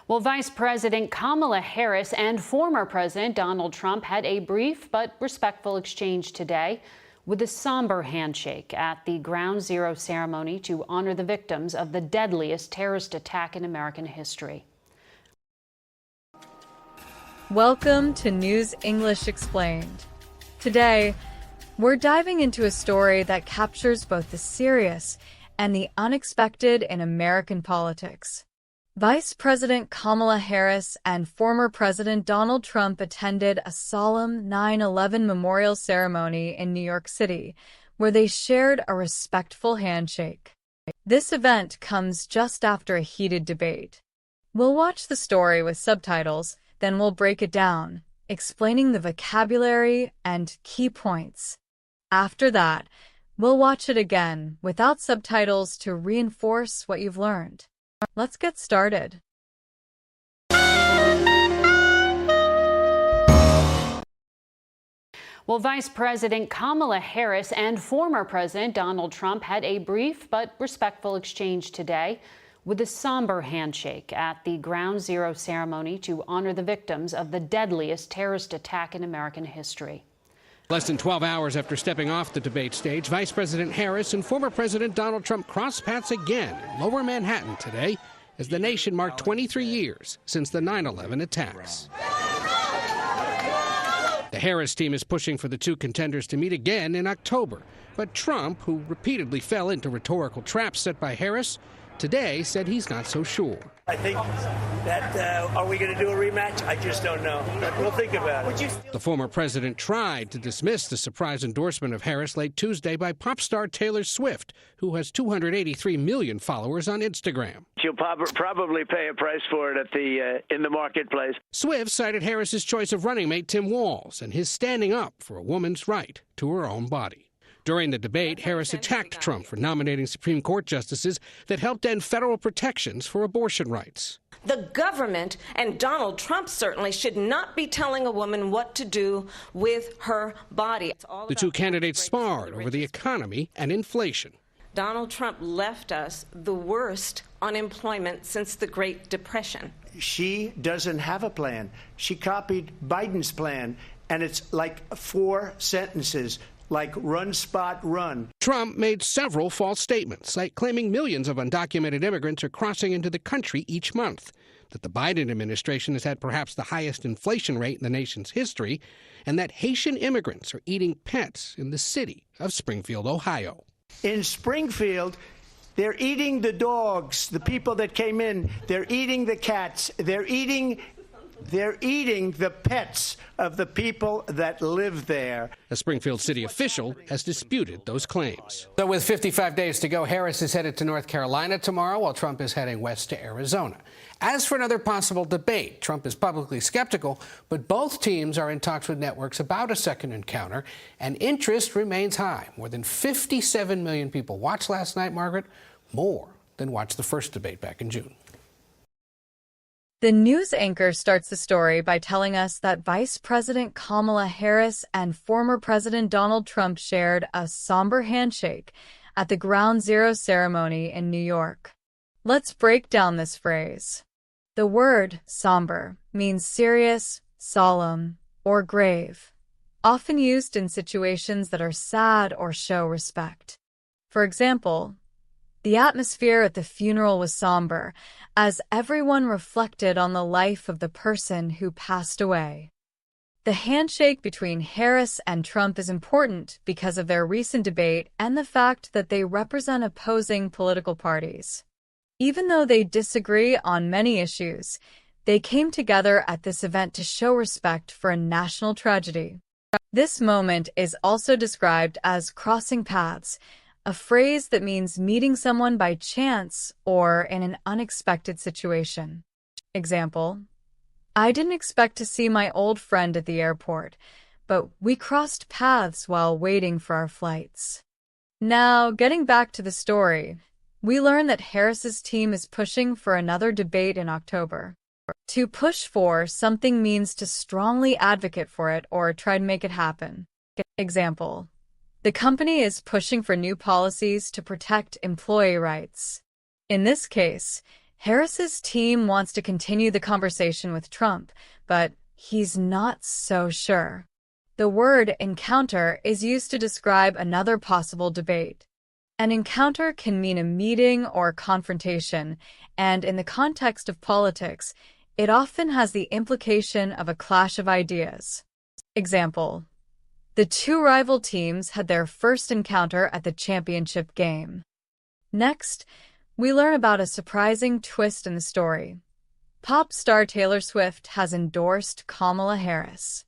Well, Vice President Kamala Harris and former President Donald Trump had a brief but respectful exchange today with a somber handshake at the Ground Zero ceremony to honor the victims of the deadliest terrorist attack in American history. Welcome to News English Explained. Today, we're diving into a story that captures both the serious and the unexpected in American politics. Vice President Kamala Harris and former President Donald Trump attended a solemn 9/11 memorial ceremony in New York City, where they shared a respectful handshake. This event comes just after a heated debate. We'll watch the story with subtitles, then we'll break it down, explaining the vocabulary and key points. After that, we'll watch it again without subtitles to reinforce what you've learned. Let's get started. Well, Vice President Kamala Harris and former President Donald Trump had a brief but respectful exchange today with a somber handshake at the Ground Zero ceremony to honor the victims of the deadliest terrorist attack in American history. Less than 12 hours after stepping off the debate stage, Vice President Harris and former President Donald Trump crossed paths again in Lower Manhattan today as the nation marked 23 years since the 9/11 attacks. The Harris team is pushing for the two contenders to meet again in October, but Trump, who repeatedly fell into rhetorical traps set by Harris, today said he's not so sure. I think that, are we going to do a rematch? I just don't know. We'll think about it. The former president tried to dismiss the surprise endorsement of Harris late Tuesday by pop star Taylor Swift, who has 283 million followers on Instagram. She'll probably pay a price for it in the marketplace. Swift cited Harris's choice of running mate Tim Walz and his standing up for a woman's right to her own body. During the debate, Harris attacked Trump for nominating Supreme Court justices that helped end federal protections for abortion rights. The government, and Donald Trump certainly, should not be telling a woman what to do with her body. The two candidates sparred over the economy and inflation. Donald Trump left us the worst unemployment since the Great Depression. She doesn't have a plan. She copied Biden's plan, and it's like 4 sentences. Like run, spot, run. Trump made several false statements, like claiming millions of undocumented immigrants are crossing into the country each month, that the Biden administration has had perhaps the highest inflation rate in the nation's history, and that Haitian immigrants are eating pets in the city of Springfield, Ohio. In Springfield, they're eating the dogs, the people that came in. They're eating the cats. They're eating the pets of the people that live there. A Springfield city official has disputed those claims. So with 55 days to go, Harris is headed to North Carolina tomorrow, while Trump is heading west to Arizona. As for another possible debate, Trump is publicly skeptical, but both teams are in talks with networks about a second encounter, and interest remains high. More than 57 million people watched last night, Margaret, more than watched the first debate back in June. The news anchor starts the story by telling us that Vice President Kamala Harris and former President Donald Trump shared a somber handshake at the Ground Zero ceremony in New York. Let's break down this phrase. The word somber means serious, solemn, or grave, often used in situations that are sad or show respect. For example, the atmosphere at the funeral was somber, as everyone reflected on the life of the person who passed away. The handshake between Harris and Trump is important because of their recent debate and the fact that they represent opposing political parties. Even though they disagree on many issues, they came together at this event to show respect for a national tragedy. This moment is also described as crossing paths, a phrase that means meeting someone by chance or in an unexpected situation. Example: I didn't expect to see my old friend at the airport, but we crossed paths while waiting for our flights. Now, getting back to the story, we learn that Harris's team is pushing for another debate in October. To push for something means to strongly advocate for it or try to make it happen. Example: the company is pushing for new policies to protect employee rights. In this case, Harris's team wants to continue the conversation with Trump, but he's not so sure. The word encounter is used to describe another possible debate. An encounter can mean a meeting or confrontation, and in the context of politics, it often has the implication of a clash of ideas. Example: the two rival teams had their first encounter at the championship game. Next, we learn about a surprising twist in the story. Pop star Taylor Swift has endorsed Kamala Harris.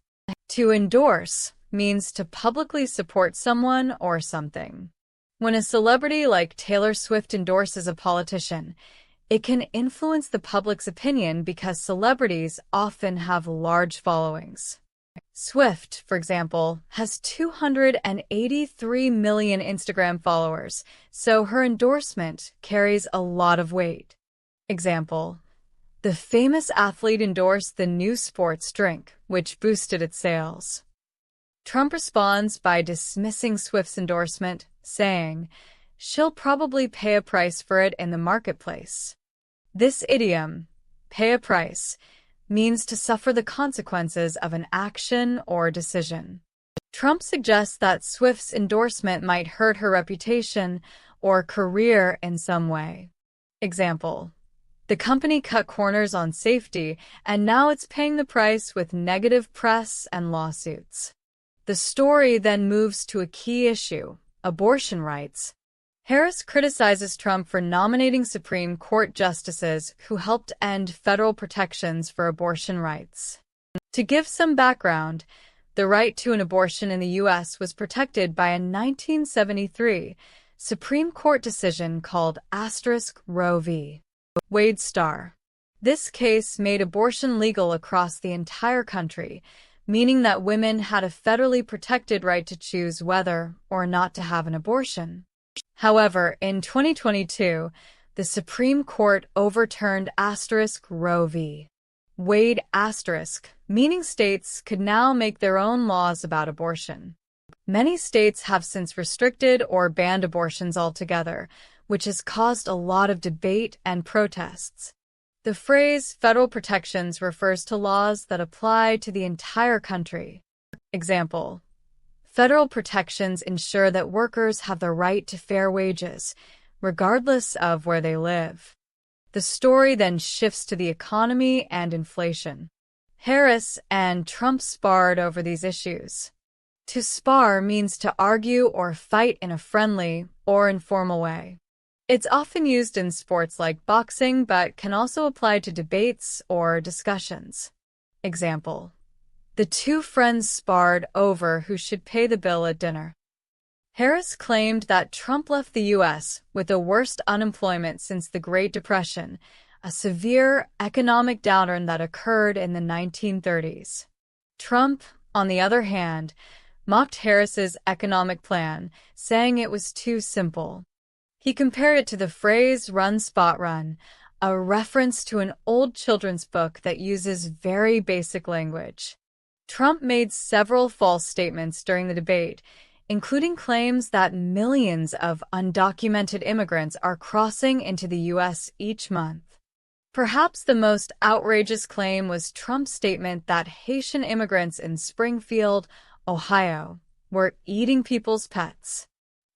To endorse means to publicly support someone or something. When a celebrity like Taylor Swift endorses a politician, it can influence the public's opinion because celebrities often have large followings. Swift, for example, has 283 million Instagram followers, so her endorsement carries a lot of weight. Example: the famous athlete endorsed the new sports drink, which boosted its sales. Trump responds by dismissing Swift's endorsement, saying, "She'll probably pay a price for it in the marketplace." This idiom, pay a price, means to suffer the consequences of an action or decision. Trump suggests that Swift's endorsement might hurt her reputation or career in some way. Example: the company cut corners on safety, and now it's paying the price with negative press and lawsuits. The story then moves to a key issue: abortion rights. Harris criticizes Trump for nominating Supreme Court justices who helped end federal protections for abortion rights. To give some background, the right to an abortion in the U.S. was protected by a 1973 Supreme Court decision called *Roe v. Wade Star. This case made abortion legal across the entire country, meaning that women had a federally protected right to choose whether or not to have an abortion. However, in 2022, the Supreme Court overturned *Roe v. Wade *, meaning states could now make their own laws about abortion. Many states have since restricted or banned abortions altogether, which has caused a lot of debate and protests. The phrase federal protections refers to laws that apply to the entire country. Example: federal protections ensure that workers have the right to fair wages, regardless of where they live. The story then shifts to the economy and inflation. Harris and Trump sparred over these issues. To spar means to argue or fight in a friendly or informal way. It's often used in sports like boxing, but can also apply to debates or discussions. Example: the two friends sparred over who should pay the bill at dinner. Harris claimed that Trump left the U.S. with the worst unemployment since the Great Depression, a severe economic downturn that occurred in the 1930s. Trump, on the other hand, mocked Harris's economic plan, saying it was too simple. He compared it to the phrase "run, spot, run," a reference to an old children's book that uses very basic language. Trump made several false statements during the debate, including claims that millions of undocumented immigrants are crossing into the U.S. each month. Perhaps the most outrageous claim was Trump's statement that Haitian immigrants in Springfield, Ohio, were eating people's pets.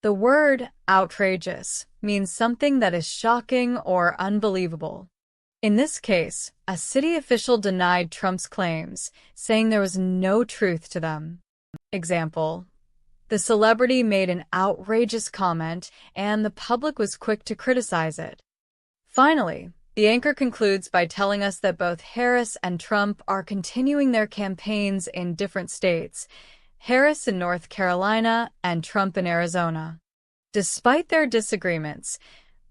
The word outrageous means something that is shocking or unbelievable. In this case, a city official denied Trump's claims, saying there was no truth to them. Example: the celebrity made an outrageous comment, and the public was quick to criticize it. Finally, the anchor concludes by telling us that both Harris and Trump are continuing their campaigns in different states, Harris in North Carolina and Trump in Arizona. Despite their disagreements,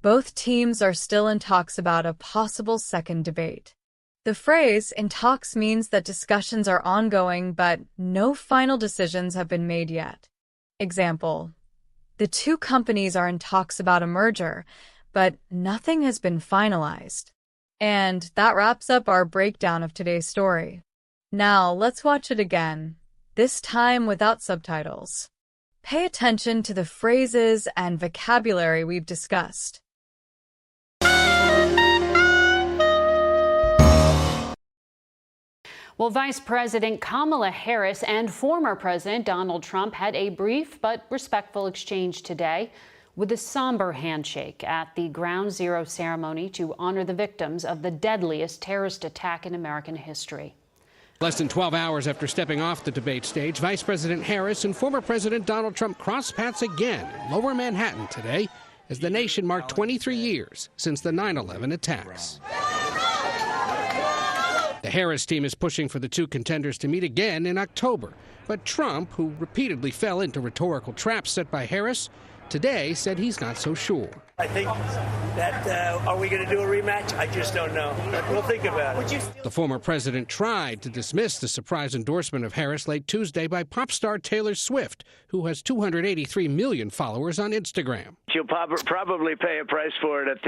both teams are still in talks about a possible second debate. The phrase "in talks" means that discussions are ongoing, but no final decisions have been made yet. Example: the two companies are in talks about a merger, but nothing has been finalized. And that wraps up our breakdown of today's story. Now let's watch it again, this time without subtitles. Pay attention to the phrases and vocabulary we've discussed. Well, Vice President Kamala Harris and former President Donald Trump had a brief but respectful exchange today with a somber handshake at the Ground Zero ceremony to honor the victims of the deadliest terrorist attack in American history. Less than 12 hours after stepping off the debate stage, Vice President Harris and former President Donald Trump crossed paths again in Lower Manhattan today as the nation marked 23 years since the 9/11 attacks. The Harris team is pushing for the two contenders to meet again in October. But Trump, who repeatedly fell into rhetorical traps set by Harris, today said he's not so sure. I think that, are we going to do a rematch? I just don't know. But we'll think about it. The former president tried to dismiss the surprise endorsement of Harris late Tuesday by pop star Taylor Swift, who has 283 million followers on Instagram. You'll probably pay a price for it at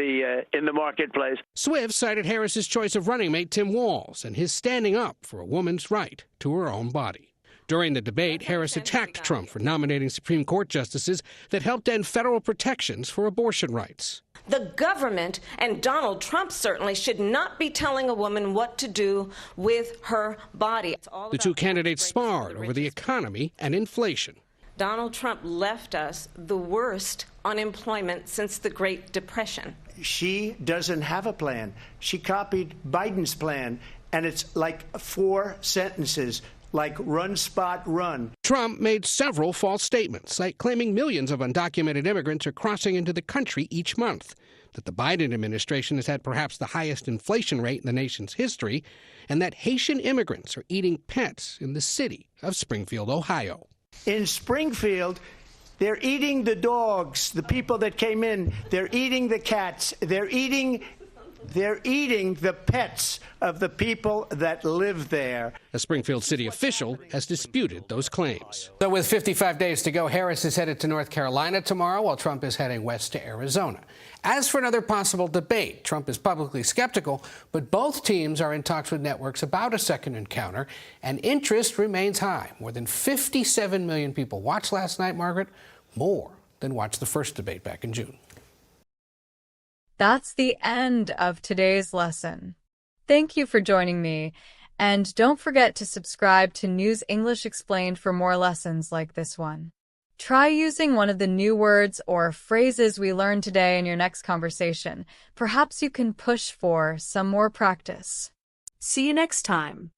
in the marketplace. Swift cited Harris's choice of running mate Tim Walz and his standing up for a woman's right to her own body. During the debate, Harris attacked Trump for nominating Supreme Court justices that helped end federal protections for abortion rights. The government, and Donald Trump certainly, should not be telling a woman what to do with her body. The two candidates sparred over the economy and inflation. Donald Trump left us the worst unemployment since the Great Depression. She doesn't have a plan. She copied Biden's plan, and it's like 4 sentences. Like run, spot, run. Trump made several false statements, like claiming millions of undocumented immigrants are crossing into the country each month, that the Biden administration has had perhaps the highest inflation rate in the nation's history, and that Haitian immigrants are eating pets in the city of Springfield, Ohio. In Springfield, they're eating the dogs, the people that came in. They're eating the cats. They're eating the pets of the people that live there. A Springfield city official has disputed those claims. So with 55 days to go, Harris is headed to North Carolina tomorrow, while Trump is heading west to Arizona. As for another possible debate, Trump is publicly skeptical, but both teams are in talks with networks about a second encounter, and interest remains high. More than 57 million people watched last night, Margaret, more than watched the first debate back in June. That's the end of today's lesson. Thank you for joining me, and don't forget to subscribe to News English Explained for more lessons like this one. Try using one of the new words or phrases we learned today in your next conversation. Perhaps you can push for some more practice. See you next time.